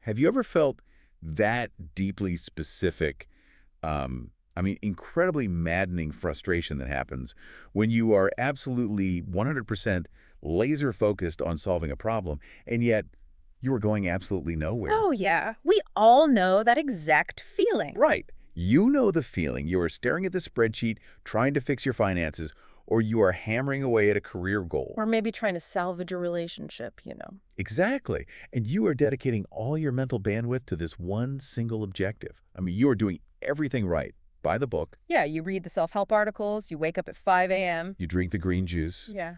Have you ever felt that deeply specific, incredibly maddening frustration that happens when you are absolutely 100% laser focused on solving a problem, and yet you are going absolutely nowhere? Oh, yeah. We all know that exact feeling. Right. You know the feeling. You are staring at the spreadsheet, trying to fix your finances, or you are hammering away at a career goal. Or maybe trying to salvage a relationship. Exactly. And you are dedicating all your mental bandwidth to this one single objective. You are doing everything right, by the book. Yeah, you read the self-help articles, you wake up at 5 a.m. You drink the green juice. Yeah.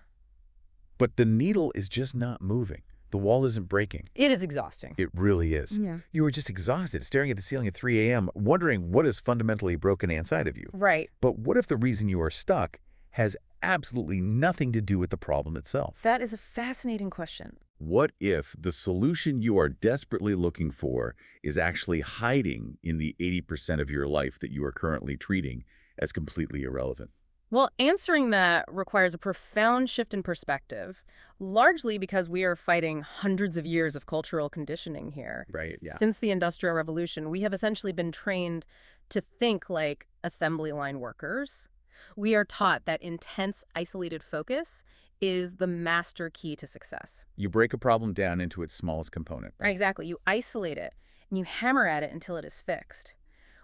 But the needle is just not moving. The wall isn't breaking. It is exhausting. It really is. Yeah. You are just exhausted, staring at the ceiling at 3 a.m., wondering what is fundamentally broken inside of you. Right. But what if the reason you are stuck has absolutely nothing to do with the problem itself? That is a fascinating question. What if the solution you are desperately looking for is actually hiding in the 80% of your life that you are currently treating as completely irrelevant? Well, answering that requires a profound shift in perspective, largely because we are fighting hundreds of years of cultural conditioning here. Right, yeah. Since the Industrial Revolution, we have essentially been trained to think like assembly line workers. We are taught that intense, isolated focus is the master key to success. You break a problem down into its smallest component. Right, exactly. You isolate it, and you hammer at it until it is fixed.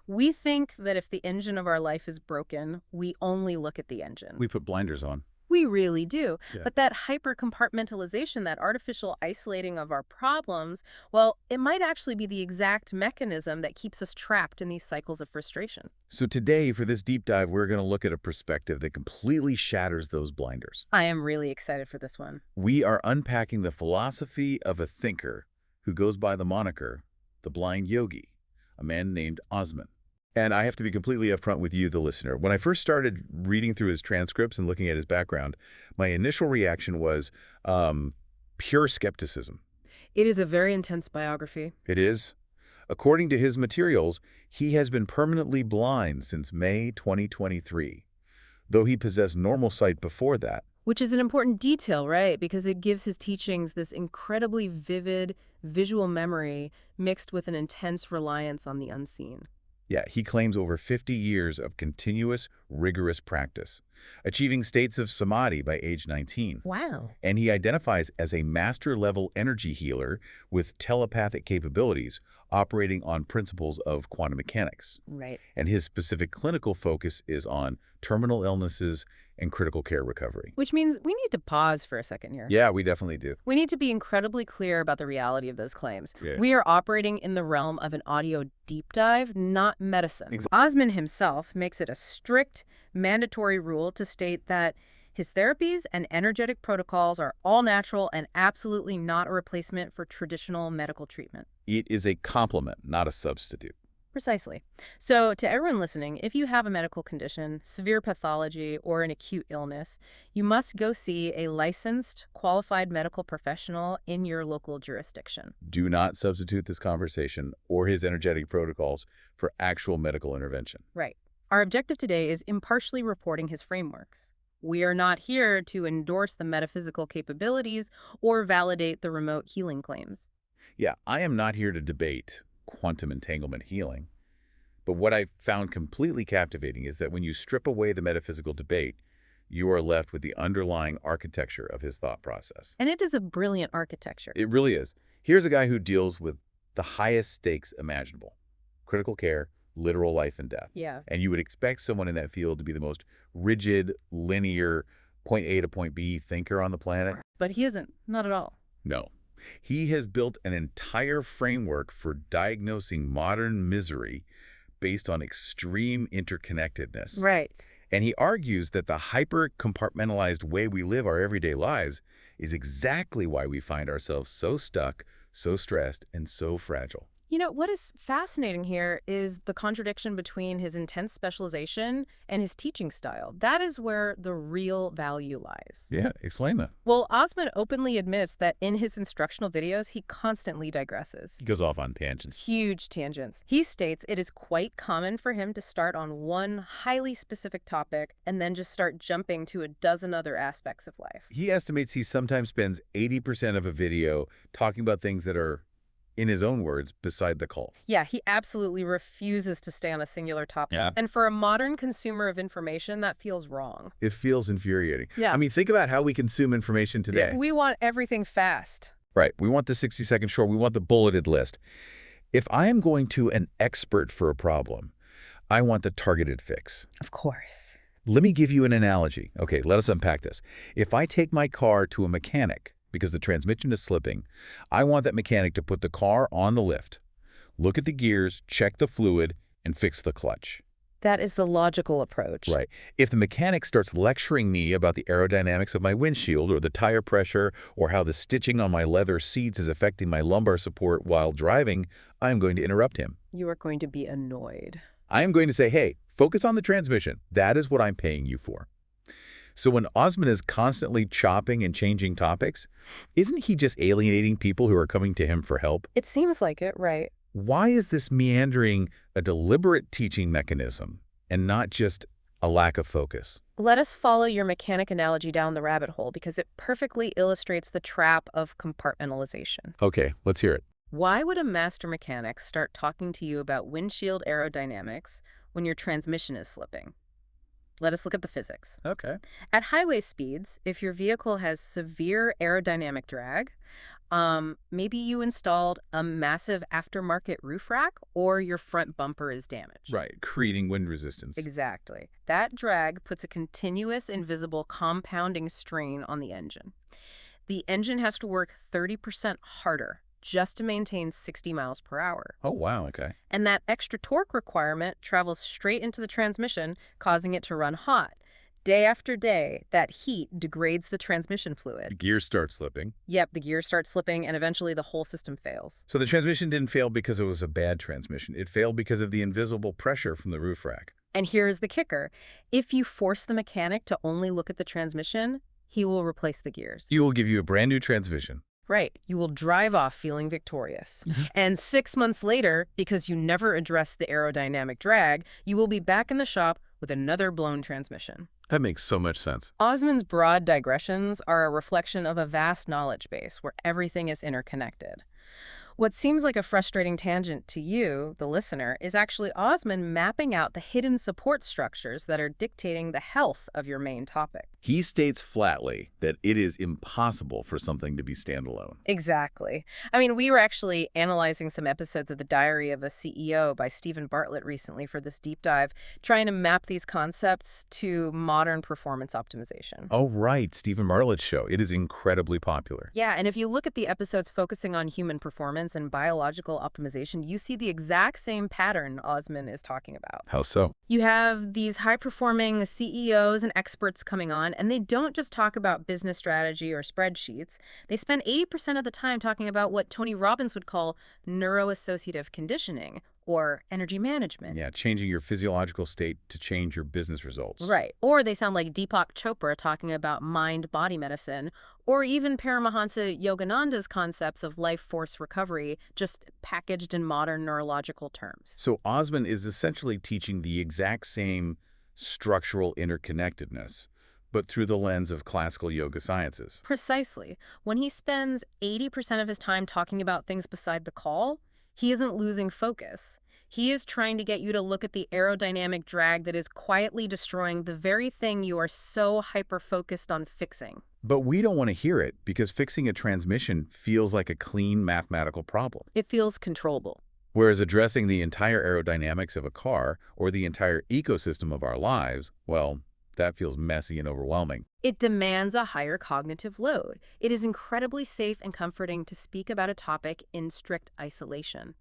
We think that if the engine of our life is broken, we only look at the engine. We put blinders on. We really do. Yeah. But that hyper-compartmentalization, that artificial isolating of our problems, well, it might actually be the exact mechanism that keeps us trapped in these cycles of frustration. So today, for this deep dive, we're going to look at a perspective that completely shatters those blinders. I am really excited for this one. We are unpacking the philosophy of a thinker who goes by the moniker, the Blind Yogi, a man named Osman. And I have to be completely upfront with you, the listener. When I first started reading through his transcripts and looking at his background, my initial reaction was pure skepticism. It is a very intense biography. It is. According to his materials, he has been permanently blind since May 2023, though he possessed normal sight before that. Which is an important detail, right? Because it gives his teachings this incredibly vivid visual memory mixed with an intense reliance on the unseen. Yeah, he claims over 50 years of continuous, rigorous practice, achieving states of Samadhi by age 19. Wow. And he identifies as a master-level energy healer with telepathic capabilities operating on principles of quantum mechanics. Right. And his specific clinical focus is on terminal illnesses and critical care recovery. Which means we need to pause for a second here. Yeah, we definitely do. We need to be incredibly clear about the reality of those claims. Yeah. We are operating in the realm of an audio deep dive, not medicine. Osman himself makes it a strict, mandatory rule to state that his therapies and energetic protocols are all natural and absolutely not a replacement for traditional medical treatment. It is a complement, not a substitute. Precisely. So to everyone listening, if you have a medical condition, severe pathology, or an acute illness, you must go see a licensed, qualified medical professional in your local jurisdiction. Do not substitute this conversation or his energetic protocols for actual medical intervention. Right. Our objective today is impartially reporting his frameworks. We are not here to endorse the metaphysical capabilities or validate the remote healing claims. Yeah, I am not here to debate quantum entanglement healing. But what I found completely captivating is that when you strip away the metaphysical debate, you are left with the underlying architecture of his thought process. And it is a brilliant architecture. It really is. Here's a guy who deals with the highest stakes imaginable: critical care, literal life and death. Yeah. And you would expect someone in that field to be the most rigid, linear, point A to point B thinker on the planet. But he isn't. Not at all. No. He has built an entire framework for diagnosing modern misery based on extreme interconnectedness. Right. And he argues that the hyper-compartmentalized way we live our everyday lives is exactly why we find ourselves so stuck, so stressed, and so fragile. You know, what is fascinating here is the contradiction between his intense specialization and his teaching style. That is where the real value lies. Yeah, explain that. Well, Osman openly admits that in his instructional videos, he constantly digresses. He goes off on tangents. Huge tangents. He states it is quite common for him to start on one highly specific topic and then just start jumping to a dozen other aspects of life. He estimates he sometimes spends 80% of a video talking about things that are in his own words, beside the call. Yeah, he absolutely refuses to stay on a singular topic. Yeah. And for a modern consumer of information, that feels wrong. It feels infuriating. Yeah. I mean, think about how we consume information today. We want everything fast. Right. We want the 60-second short. We want the bulleted list. If I am going to an expert for a problem, I want the targeted fix. Of course. Let me give you an analogy. Okay, let us unpack this. If I take my car to a mechanic because the transmission is slipping, I want that mechanic to put the car on the lift, look at the gears, check the fluid, and fix the clutch. That is the logical approach. Right. If the mechanic starts lecturing me about the aerodynamics of my windshield or the tire pressure or how the stitching on my leather seats is affecting my lumbar support while driving, I'm going to interrupt him. You are going to be annoyed. I am going to say, hey, focus on the transmission. That is what I'm paying you for. So when Osman is constantly chopping and changing topics, isn't he just alienating people who are coming to him for help? It seems like it, right? Why is this meandering a deliberate teaching mechanism and not just a lack of focus? Let us follow your mechanic analogy down the rabbit hole because it perfectly illustrates the trap of compartmentalization. Okay, let's hear it. Why would a master mechanic start talking to you about windshield aerodynamics when your transmission is slipping? Let us look at the physics. Okay. At highway speeds, if your vehicle has severe aerodynamic drag, maybe you installed a massive aftermarket roof rack or your front bumper is damaged. Right, creating wind resistance. Exactly. That drag puts a continuous invisible compounding strain on the engine. The engine has to work 30% harder just to maintain 60 miles per hour. Oh, wow, okay. And that extra torque requirement travels straight into the transmission, causing it to run hot. Day after day, that heat degrades the transmission The fluid. gears start slipping. Yep, the gears start slipping, and eventually the whole system fails. So the transmission didn't fail because it was a bad transmission. It failed because of the invisible pressure from the roof rack. And here's the kicker. If you force the mechanic to only look at the transmission, he will replace the gears. He will give you a brand new transmission. Right. You will drive off feeling victorious. And 6 months later, because you never addressed the aerodynamic drag, you will be back in the shop with another blown transmission. That makes so much sense. Osman's broad digressions are a reflection of a vast knowledge base where everything is interconnected. What seems like a frustrating tangent to you, the listener, is actually Osman mapping out the hidden support structures that are dictating the health of your main topic. He states flatly that it is impossible for something to be standalone. Exactly. I mean, we were actually analyzing some episodes of The Diary of a CEO by Stephen Bartlett recently for this deep dive, trying to map these concepts to modern performance optimization. Oh, right. Stephen Bartlett's show. It is incredibly popular. Yeah, and if you look at the episodes focusing on human performance and biological optimization, you see the exact same pattern Osman is talking about. How so? You have these high-performing CEOs and experts coming on, and they don't just talk about business strategy or spreadsheets. They spend 80% of the time talking about what Tony Robbins would call neuroassociative conditioning, or energy management. Yeah, changing your physiological state to change your business results. Right. Or they sound like Deepak Chopra talking about mind-body medicine, or even Paramahansa Yogananda's concepts of life force recovery, just packaged in modern neurological terms. So Osman is essentially teaching the exact same structural interconnectedness, but through the lens of classical yoga sciences. Precisely. When he spends 80% of his time talking about things beside the call, he isn't losing focus. He is trying to get you to look at the aerodynamic drag that is quietly destroying the very thing you are so hyper-focused on fixing. But we don't want to hear it because fixing a transmission feels like a clean mathematical problem. It feels controllable. Whereas addressing the entire aerodynamics of a car or the entire ecosystem of our lives, well, that feels messy and overwhelming. It demands a higher cognitive load. It is incredibly safe and comforting to speak about a topic in strict isolation.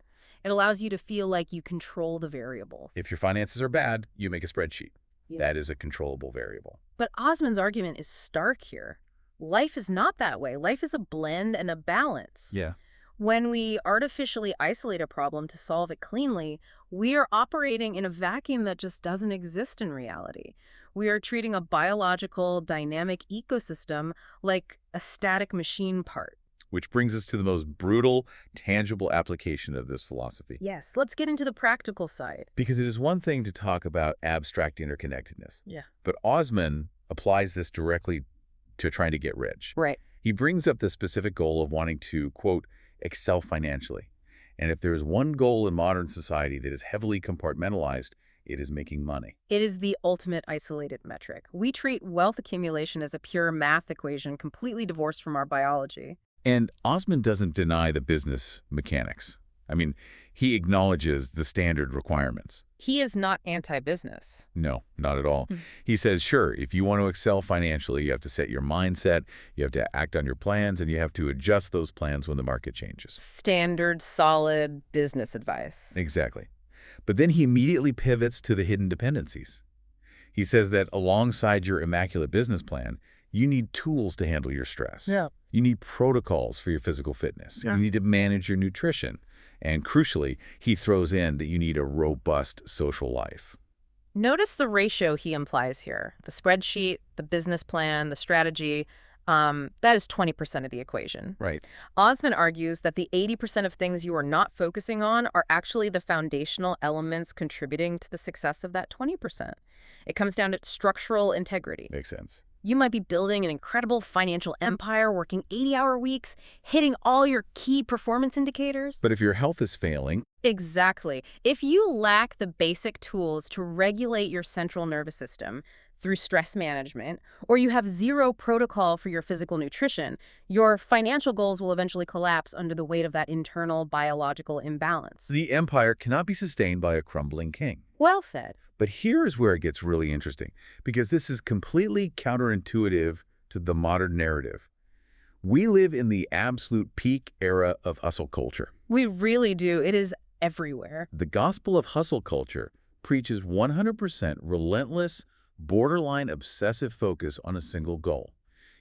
It allows you to feel like you control the variables. If your finances are bad, you make a spreadsheet. Yeah. That is a controllable variable. But Osman's argument is stark here. Life is not that way. Life is a blend and a balance. Yeah. When we artificially isolate a problem to solve it cleanly, we are operating in a vacuum that just doesn't exist in reality. We are treating a biological, dynamic ecosystem like a static machine part. Which brings us to the most brutal, tangible application of this philosophy. Yes, let's get into the practical side. Because it is one thing to talk about abstract interconnectedness. Yeah. But Osman applies this directly to trying to get rich. Right. He brings up the specific goal of wanting to, quote, excel financially. And if there is one goal in modern society that is heavily compartmentalized, it is making money. It is the ultimate isolated metric. We treat wealth accumulation as a pure math equation completely divorced from our biology. And Osman doesn't deny the business mechanics. I mean, he acknowledges the standard requirements. He is not anti-business. No, not at all. He says, sure, if you want to excel financially, you have to set your mindset, you have to act on your plans, and you have to adjust those plans when the market changes. Standard, solid business advice. Exactly. But then he immediately pivots to the hidden dependencies. He says that alongside your immaculate business plan, you need tools to handle your stress. Yeah. You need protocols for your physical fitness. Yeah. You need to manage your nutrition. And crucially, he throws in that you need a robust social life. Notice the ratio he implies here. The spreadsheet, the business plan, the strategy, that is 20% of the equation. Right. Osman argues that the 80% of things you are not focusing on are actually the foundational elements contributing to the success of that 20%. It comes down to structural integrity. Makes sense. You might be building an incredible financial empire, working 80-hour weeks, hitting all your key performance indicators. But if your health is failing... Exactly. If you lack the basic tools to regulate your central nervous system through stress management, or you have zero protocol for your physical nutrition, your financial goals will eventually collapse under the weight of that internal biological imbalance. The empire cannot be sustained by a crumbling king. Well said. But here is where it gets really interesting, because this is completely counterintuitive to the modern narrative. We live in the absolute peak era of hustle culture. We really do. It is everywhere. The gospel of hustle culture preaches 100% relentless, borderline obsessive focus on a single goal.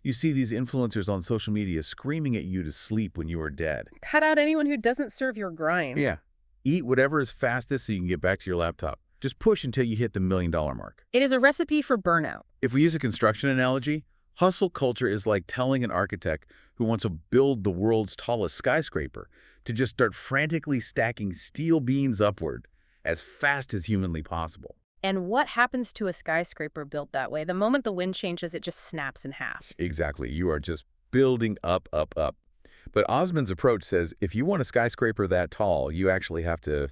You see these influencers on social media screaming at you to sleep when you are dead. Cut out anyone who doesn't serve your grind. Yeah. Eat whatever is fastest so you can get back to your laptop. Just push until you hit the $1 million mark. It is a recipe for burnout. If we use a construction analogy, hustle culture is like telling an architect who wants to build the world's tallest skyscraper to just start frantically stacking steel beams upward as fast as humanly possible. And what happens to a skyscraper built that way? The moment the wind changes, it just snaps in half. Exactly. You are just building up, up, up. But Osman's approach says if you want a skyscraper that tall, you actually have to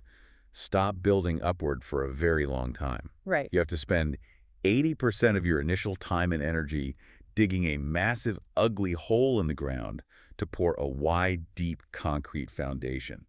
stop building upward for a very long time. Right. You have to spend 80% of your initial time and energy digging a massive, ugly hole in the ground to pour a wide, deep concrete foundation.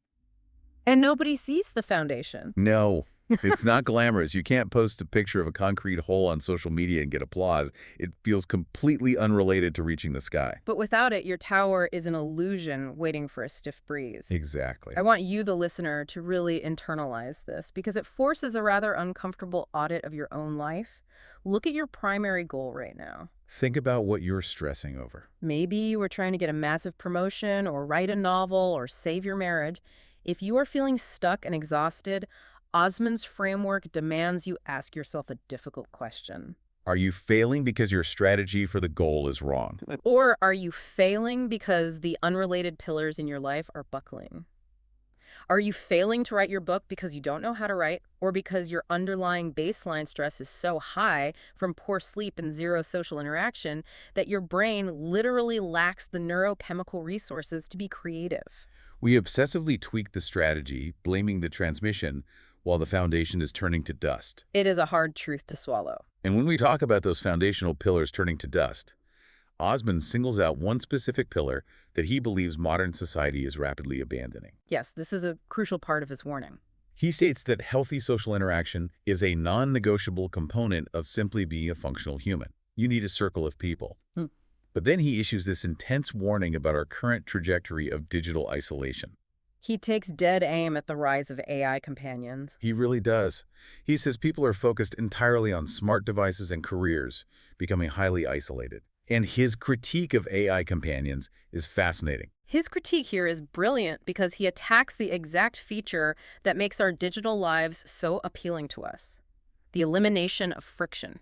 And nobody sees the foundation. No, it's not glamorous. You can't post a picture of a concrete hole on social media and get applause. It feels completely unrelated to reaching the sky. But without it, your tower is an illusion waiting for a stiff breeze. Exactly. I want you, the listener, to really internalize this because it forces a rather uncomfortable audit of your own life. Look at your primary goal right now. Think about what you're stressing over. Maybe you were trying to get a massive promotion or write a novel or save your marriage. If you are feeling stuck and exhausted, Osman's framework demands you ask yourself a difficult question. Are you failing because your strategy for the goal is wrong? Or are you failing because the unrelated pillars in your life are buckling? Are you failing to write your book because you don't know how to write, or because your underlying baseline stress is so high from poor sleep and zero social interaction that your brain literally lacks the neurochemical resources to be creative? We obsessively tweak the strategy, blaming the transmission, while the foundation is turning to dust. It is a hard truth to swallow. And when we talk about those foundational pillars turning to dust, Osman singles out one specific pillar that he believes modern society is rapidly abandoning. Yes, this is a crucial part of his warning. He states that healthy social interaction is a non-negotiable component of simply being a functional human. You need a circle of people. But then he issues this intense warning about our current trajectory of digital isolation. He takes dead aim at the rise of AI companions. He really does. He says people are focused entirely on smart devices and careers, becoming highly isolated. And his critique of AI companions is fascinating. His critique here is brilliant because he attacks the exact feature that makes our digital lives so appealing to us: the elimination of friction.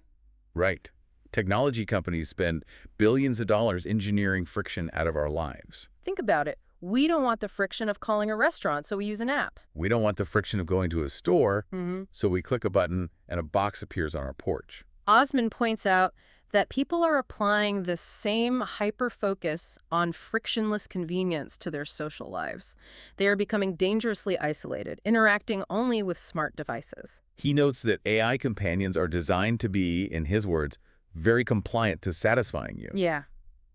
Right. Technology companies spend billions of dollars engineering friction out of our lives. Think about it. We don't want the friction of calling a restaurant, so we use an app. We don't want the friction of going to a store, so we click a button and a box appears on our porch. Osman points out that people are applying the same hyper-focus on frictionless convenience to their social lives. They are becoming dangerously isolated, interacting only with smart devices. He notes that AI companions are designed to be, in his words, very compliant to satisfying you. Yeah.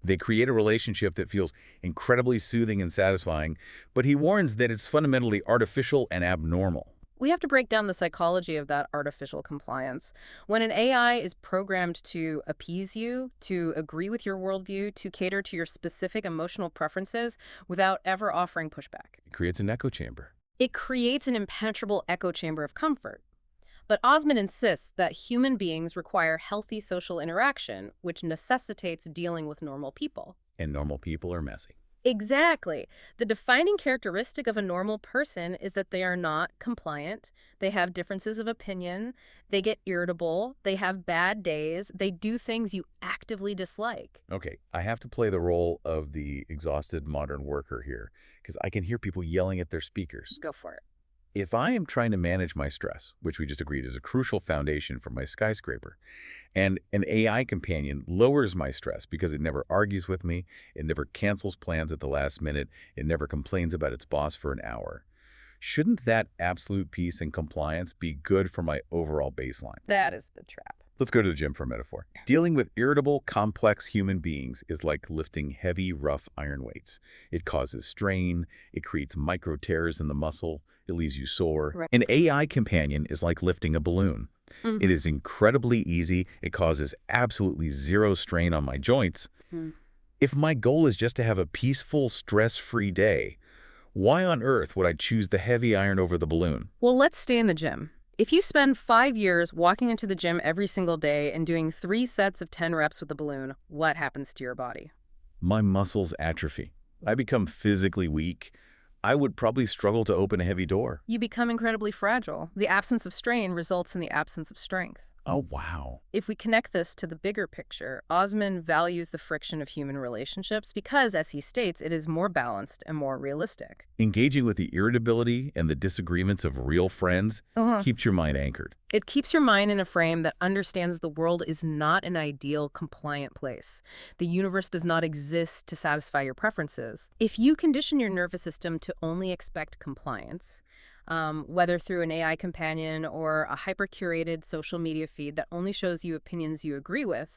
They create a relationship that feels incredibly soothing and satisfying, but he warns that it's fundamentally artificial and abnormal. We have to break down the psychology of that artificial compliance. When an AI is programmed to appease you, to agree with your worldview, to cater to your specific emotional preferences without ever offering pushback, It creates an echo chamber. it creates an impenetrable echo chamber of comfort. But Osman insists that human beings require healthy social interaction, which necessitates dealing with normal people. And normal people are messy. Exactly. The defining characteristic of a normal person is that they are not compliant. They have differences of opinion. They get irritable. They have bad days. They do things you actively dislike. Okay, I have to play the role of the exhausted modern worker here, because I can hear people yelling at their speakers. Go for it. If I am trying to manage my stress, which we just agreed is a crucial foundation for my skyscraper, and an AI companion lowers my stress because it never argues with me, it never cancels plans at the last minute, it never complains about its boss for an hour, shouldn't that absolute peace and compliance be good for my overall baseline? That is the trap. Let's go to the gym for a metaphor. Dealing with irritable, complex human beings is like lifting heavy, rough iron weights. It causes strain, it creates micro tears in the muscle, it leaves you sore. Right. An AI companion is like lifting a balloon. It is incredibly easy, it causes absolutely zero strain on my joints. If my goal is just to have a peaceful, stress-free day, why on earth would I choose the heavy iron over the balloon? Well, let's stay in the gym. If you spend 5 years walking into the gym every single day and doing 3 sets of 10 reps with a balloon, what happens to your body? My muscles atrophy. I become physically weak. I would probably struggle to open a heavy door. You become incredibly fragile. The absence of strain results in the absence of strength. Oh, wow. If we connect this to the bigger picture, Osman values the friction of human relationships because, as he states, it is more balanced and more realistic. Engaging with the irritability and the disagreements of real friends keeps your mind anchored. It keeps your mind in a frame that understands the world is not an ideal, compliant place. The universe does not exist to satisfy your preferences. If you condition your nervous system to only expect compliance, whether through an AI companion or a hyper-curated social media feed that only shows you opinions you agree with,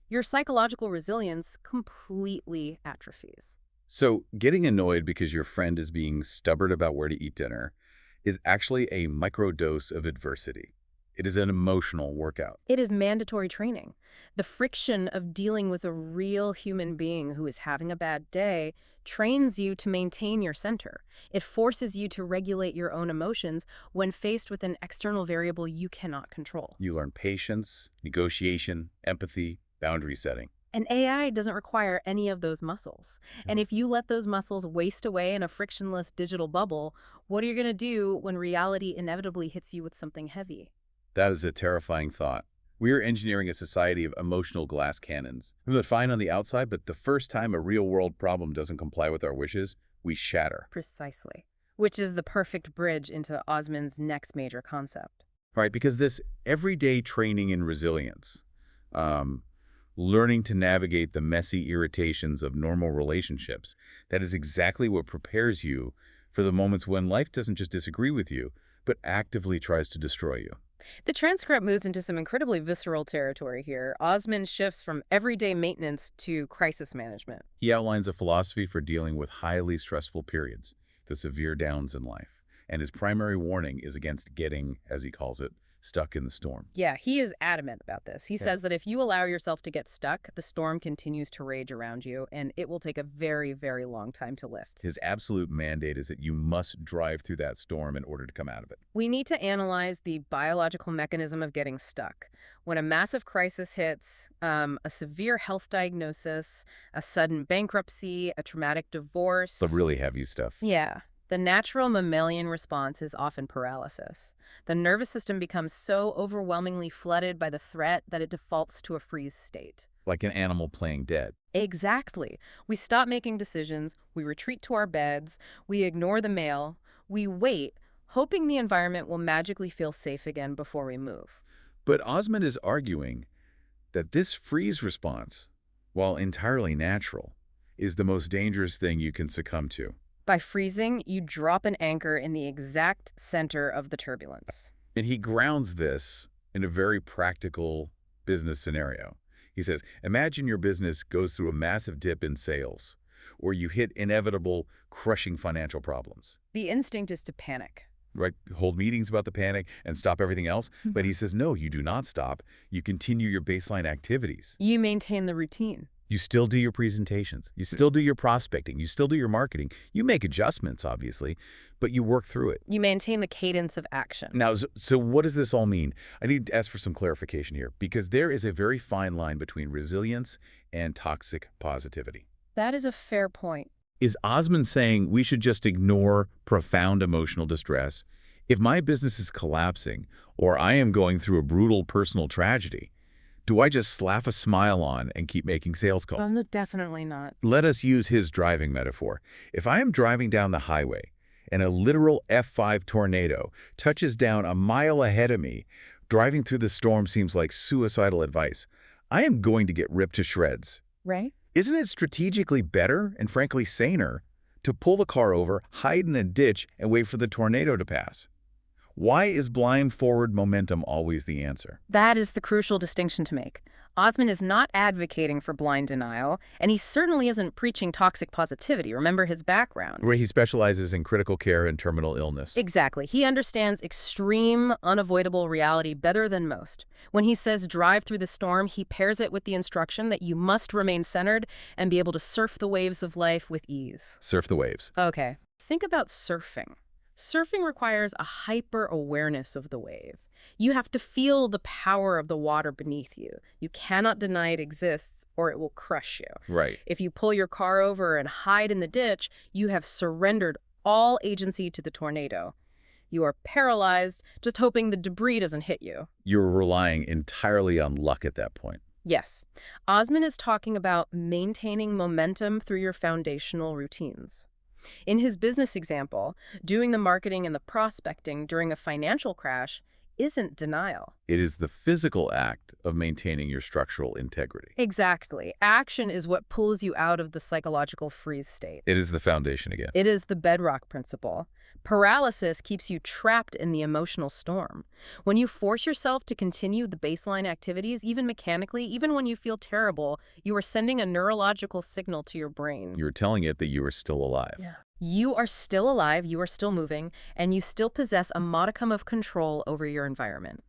your psychological resilience completely atrophies. So getting annoyed because your friend is being stubborn about where to eat dinner is actually a microdose of adversity. It is an emotional workout. It is mandatory training. The friction of dealing with a real human being who is having a bad day trains you to maintain your center. It forces you to regulate your own emotions when faced with an external variable you cannot control. You learn patience, negotiation, empathy, boundary setting. And AI doesn't require any of those muscles. And if you let those muscles waste away in a frictionless digital bubble, what are you going to do when reality inevitably hits you with something heavy? That is a terrifying thought. We are engineering a society of emotional glass cannons. We look fine on the outside, but the first time a real-world problem doesn't comply with our wishes, we shatter. Precisely. Which is the perfect bridge into Osman's next major concept. Right, because this everyday training in resilience, learning to navigate the messy irritations of normal relationships, that is exactly what prepares you for the moments when life doesn't just disagree with you, but actively tries to destroy you. The transcript moves into some incredibly visceral territory here. Osman shifts from everyday maintenance to crisis management. He outlines a philosophy for dealing with highly stressful periods, the severe downs in life, and his primary warning is against getting, as he calls it, stuck in the storm. Yeah, he is adamant about this. He says that if you allow yourself to get stuck, the storm continues to rage around you, and it will take a very, very long time to lift. His absolute mandate is that you must drive through that storm in order to come out of it. We need to analyze the biological mechanism of getting stuck. When a massive crisis hits, a severe health diagnosis, a sudden bankruptcy, a traumatic divorce. The really heavy stuff. Yeah. The natural mammalian response is often paralysis. The nervous system becomes so overwhelmingly flooded by the threat that it defaults to a freeze state. Like an animal playing dead. Exactly. We stop making decisions, we retreat to our beds, we ignore the mail, we wait, hoping the environment will magically feel safe again before we move. But Osman is arguing that this freeze response, while entirely natural, is the most dangerous thing you can succumb to. By freezing, you drop an anchor in the exact center of the turbulence. And he grounds this in a very practical business scenario. He says, imagine your business goes through a massive dip in sales, or you hit inevitable, crushing financial problems. The instinct is to panic. Right? Hold meetings about the panic and stop everything else. But he says, no, you do not stop. You continue your baseline activities. You maintain the routine. You still do your presentations. You still do your prospecting. You still do your marketing. You make adjustments, obviously, but you work through it. You maintain the cadence of action. Now, so what does this all mean? I need to ask for some clarification here, because there is a very fine line between resilience and toxic positivity. That is a fair point. Is Osman saying we should just ignore profound emotional distress? If my business is collapsing, or I am going through a brutal personal tragedy, do I just slap a smile on and keep making sales calls? No, definitely not. Let us use his driving metaphor. If I am driving down the highway and a literal F5 tornado touches down a mile ahead of me, driving through the storm seems like suicidal advice. I am going to get ripped to shreds. Right? Isn't it strategically better and frankly saner to pull the car over, hide in a ditch, and wait for the tornado to pass? Why is blind forward momentum always the answer? That is the crucial distinction to make. Osman is not advocating for blind denial, and he certainly isn't preaching toxic positivity. Remember his background. Where he specializes in critical care and terminal illness. Exactly. He understands extreme, unavoidable reality better than most. When he says drive through the storm, he pairs it with the instruction that you must remain centered and be able to surf the waves of life with ease. Surf the waves. Okay. Think about surfing. Surfing requires a hyper-awareness of the wave. You have to feel the power of the water beneath you. You cannot deny it exists, or it will crush you. Right. If you pull your car over and hide in the ditch, you have surrendered all agency to the tornado. You are paralyzed, just hoping the debris doesn't hit you. You're relying entirely on luck at that point. Yes. Osman is talking about maintaining momentum through your foundational routines. In his business example, doing the marketing and the prospecting during a financial crash isn't denial. It is the physical act of maintaining your structural integrity. Exactly. Action is what pulls you out of the psychological freeze state. It is the foundation again. It is the bedrock principle. Paralysis keeps you trapped in the emotional storm. When you force yourself to continue the baseline activities, even mechanically, even when you feel terrible, you are sending a neurological signal to your brain. You're telling it that you are still alive. Yeah. You are still alive, you are still moving, and you still possess a modicum of control over your environment.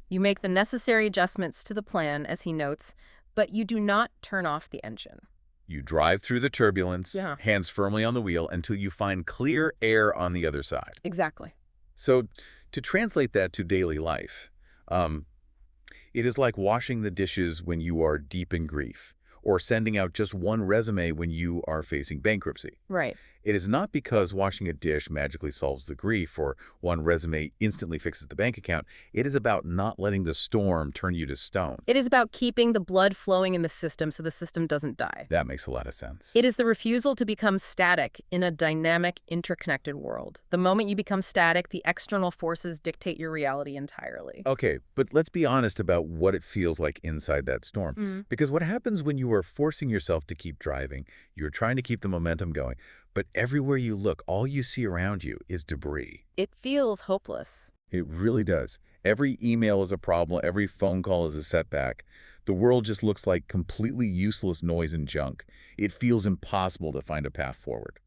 You make the necessary adjustments to the plan, as he notes, but you do not turn off the engine. You drive through the turbulence, hands firmly on the wheel, until you find clear air on the other side. Exactly. So, to translate that to daily life, it is like washing the dishes when you are deep in grief, or sending out just one resume when you are facing bankruptcy. Right. It is not because washing a dish magically solves the grief or one resume instantly fixes the bank account. It is about not letting the storm turn you to stone. It is about keeping the blood flowing in the system so the system doesn't die. That makes a lot of sense. It is the refusal to become static in a dynamic, interconnected world. The moment you become static, the external forces dictate your reality entirely. Okay, but let's be honest about what it feels like inside that storm. Because what happens when you are forcing yourself to keep driving, you're trying to keep the momentum going, but everywhere you look, all you see around you is debris. It feels hopeless. It really does. Every email is a problem. Every phone call is a setback. The world just looks like completely useless noise and junk. It feels impossible to find a path forward.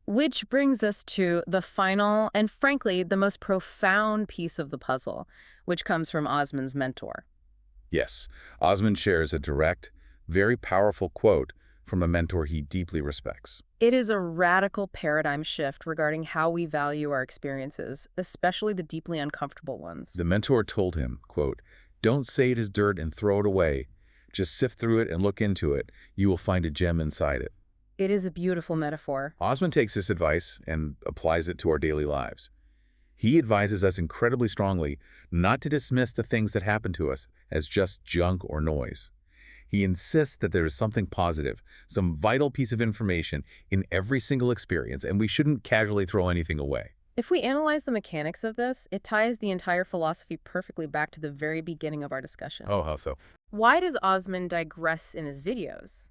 Which brings us to the final and, frankly, the most profound piece of the puzzle, which comes from Osman's mentor. Yes, Osman shares a direct, very powerful quote from a mentor he deeply respects. It is a radical paradigm shift regarding how we value our experiences, especially the deeply uncomfortable ones. The mentor told him, quote, "Don't say it is dirt and throw it away. Just sift through it and look into it. You will find a gem inside it." It is a beautiful metaphor. Osman takes this advice and applies it to our daily lives. He advises us incredibly strongly not to dismiss the things that happen to us as just junk or noise. He insists that there is something positive, some vital piece of information in every single experience, and we shouldn't casually throw anything away. If we analyze the mechanics of this, it ties the entire philosophy perfectly back to the very beginning of our discussion. Oh, how so? Why does Osman digress in his videos?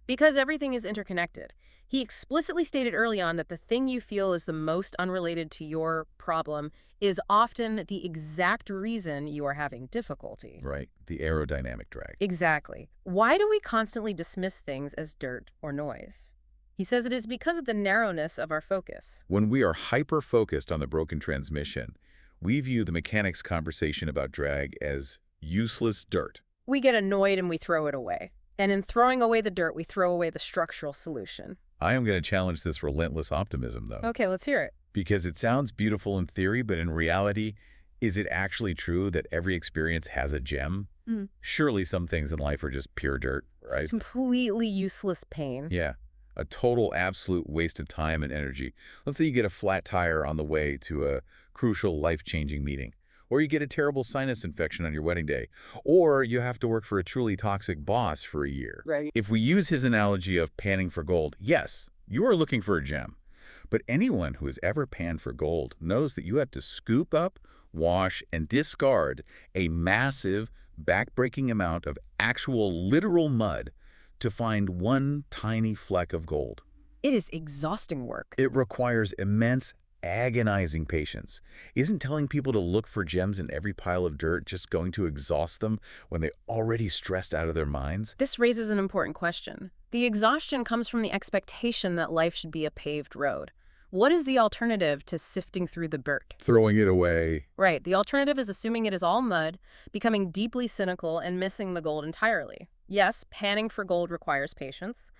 Because everything is interconnected. He explicitly stated early on that the thing you feel is the most unrelated to your problem is often the exact reason you are having difficulty. Right, the aerodynamic drag. Exactly. Why do we constantly dismiss things as dirt or noise? He says it is because of the narrowness of our focus. When we are hyper-focused on the broken transmission, we view the mechanics conversation about drag as useless dirt. We get annoyed and we throw it away. And in throwing away the dirt, we throw away the structural solution. I am going to challenge this relentless optimism, though. Okay, let's hear it. Because it sounds beautiful in theory, but in reality, is it actually true that every experience has a gem? Surely some things in life are just pure dirt, right? It's completely useless pain. Yeah, a total absolute waste of time and energy. Let's say you get a flat tire on the way to a crucial life-changing meeting, or you get a terrible sinus infection on your wedding day, or you have to work for a truly toxic boss for a year. Right. If we use his analogy of panning for gold, yes, you are looking for a gem. But anyone who has ever panned for gold knows that you have to scoop up, wash, and discard a massive, back-breaking amount of actual literal mud to find one tiny fleck of gold. It is exhausting work. It requires immense, agonizing patience. Isn't telling people to look for gems in every pile of dirt just going to exhaust them when they're already stressed out of their minds? This raises an important question. The exhaustion comes from the expectation that life should be a paved road. What is the alternative to sifting through the dirt? Throwing it away. Right. The alternative is assuming it is all mud, becoming deeply cynical, and missing the gold entirely. Yes, panning for gold requires patience,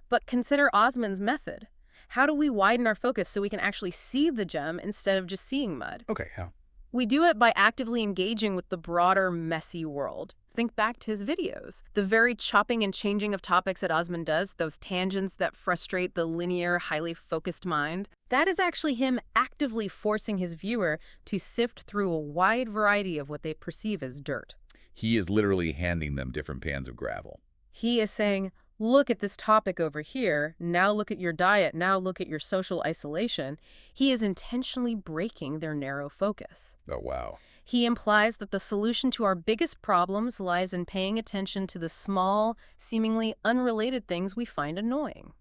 but consider Osman's method. How do we widen our focus so we can actually see the gem instead of just seeing mud? Okay, how? We do it by actively engaging with the broader, messy world. Think back to his videos. The very chopping and changing of topics that Osman does, those tangents that frustrate the linear, highly focused mind, that is actually him actively forcing his viewer to sift through a wide variety of what they perceive as dirt. He is literally handing them different pans of gravel. He is saying, look at this topic over here, now look at your diet, now look at your social isolation. He is intentionally breaking their narrow focus. Oh, wow. He implies that the solution to our biggest problems lies in paying attention to the small, seemingly unrelated things we find annoying.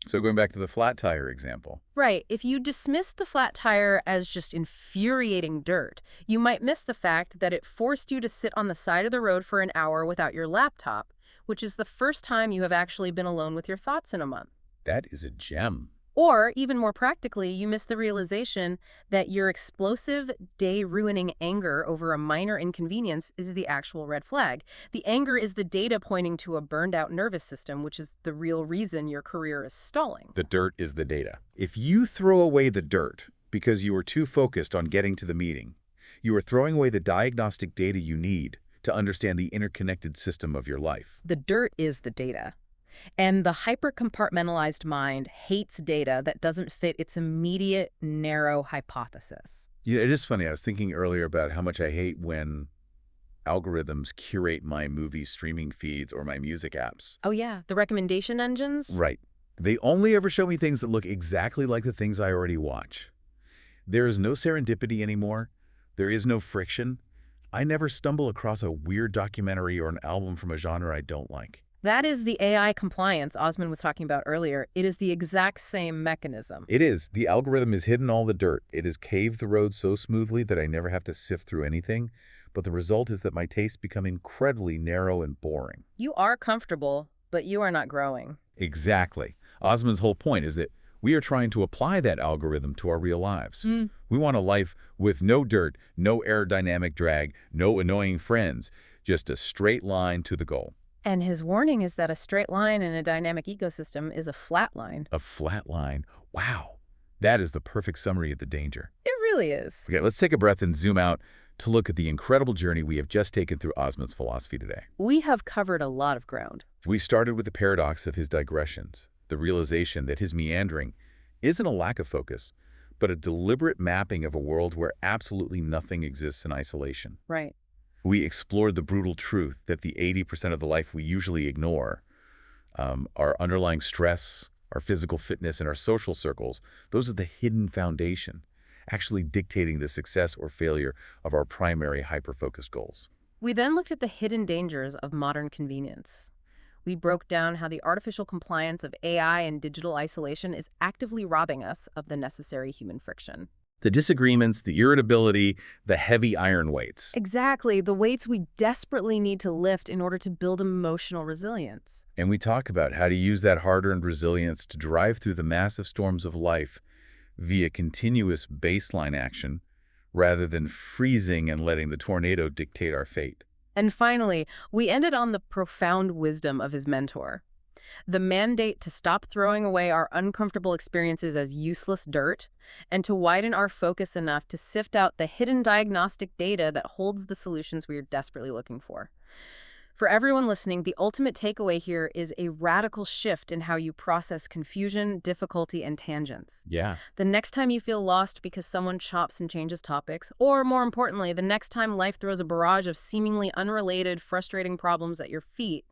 So going back to the flat tire example. Right. If you dismiss the flat tire as just infuriating dirt, you might miss the fact that it forced you to sit on the side of the road for an hour without your laptop, which is the first time you have actually been alone with your thoughts in a month. That is a gem. Or, even more practically, you miss the realization that your explosive, day-ruining anger over a minor inconvenience is the actual red flag. The anger is the data pointing to a burned-out nervous system, which is the real reason your career is stalling. The dirt is the data. If you throw away the dirt because you are too focused on getting to the meeting, you are throwing away the diagnostic data you need to understand the interconnected system of your life. The dirt is the data. And the hyper-compartmentalized mind hates data that doesn't fit its immediate, narrow hypothesis. Yeah, it is funny. I was thinking earlier about how much I hate when algorithms curate my movie streaming feeds or my music apps. Oh yeah, the recommendation engines? Right. They only ever show me things that look exactly like the things I already watch. There is no serendipity anymore. There is no friction. I never stumble across a weird documentary or an album from a genre I don't like. That is the AI compliance Osman was talking about earlier. It is the exact same mechanism. It is. The algorithm has hidden all the dirt. It has caved the road so smoothly that I never have to sift through anything. But the result is that my tastes become incredibly narrow and boring. You are comfortable, but you are not growing. Exactly. Osman's whole point is that we are trying to apply that algorithm to our real lives. We want a life with no dirt, no aerodynamic drag, no annoying friends, just a straight line to the goal. And his warning is that a straight line in a dynamic ecosystem is a flat line. A flat line. Wow. That is the perfect summary of the danger. It really is. Okay, let's take a breath and zoom out to look at the incredible journey we have just taken through Osman's philosophy today. We have covered a lot of ground. We started with the paradox of his digressions, the realization that his meandering isn't a lack of focus, but a deliberate mapping of a world where absolutely nothing exists in isolation. Right. We explored the brutal truth that the 80% of the life we usually ignore, our underlying stress, our physical fitness, and our social circles, those are the hidden foundation. actually dictating the success or failure of our primary hyper-focused goals. We then looked at the hidden dangers of modern convenience. We broke down how the artificial compliance of AI and digital isolation is actively robbing us of the necessary human friction. The disagreements, the irritability, the heavy iron weights. Exactly, the weights we desperately need to lift in order to build emotional resilience. And we talk about how to use that hard-earned resilience to drive through the massive storms of life via continuous baseline action rather than freezing and letting the tornado dictate our fate. And finally, we ended on the profound wisdom of his mentor. The mandate to stop throwing away our uncomfortable experiences as useless dirt and to widen our focus enough to sift out the hidden diagnostic data that holds the solutions we are desperately looking for. For everyone listening, the ultimate takeaway here is a radical shift in how you process confusion, difficulty, and tangents. Yeah. The next time you feel lost because someone chops and changes topics, or more importantly, the next time life throws a barrage of seemingly unrelated, frustrating problems at your feet,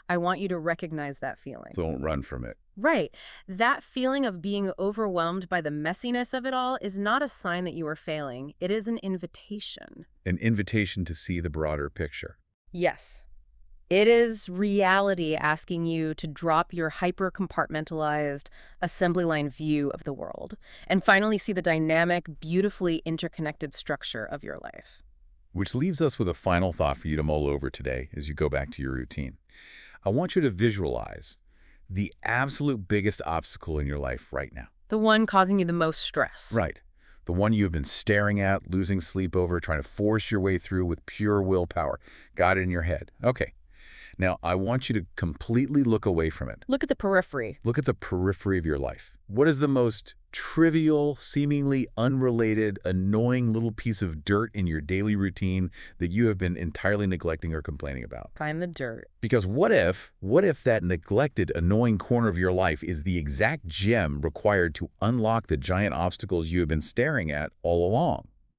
I want you to recognize that feeling. Don't run from it. Right. That feeling of being overwhelmed by the messiness of it all is not a sign that you are failing. It is an invitation. An invitation to see the broader picture. Yes. It is reality asking you to drop your hyper-compartmentalized, assembly line view of the world and finally see the dynamic, beautifully interconnected structure of your life. Which leaves us with a final thought for you to mull over today as you go back to your routine. I want you to visualize the absolute biggest obstacle in your life right now. The one causing you the most stress. Right. The one you've been staring at, losing sleep over, trying to force your way through with pure willpower. Got it in your head. Okay. Now, I want you to completely look away from it. Look at the periphery. Look at the periphery of your life. What is the most trivial, seemingly unrelated, annoying little piece of dirt in your daily routine that you have been entirely neglecting or complaining about? Find the dirt. Because what if that neglected, annoying corner of your life is the exact gem required to unlock the giant obstacles you have been staring at all along?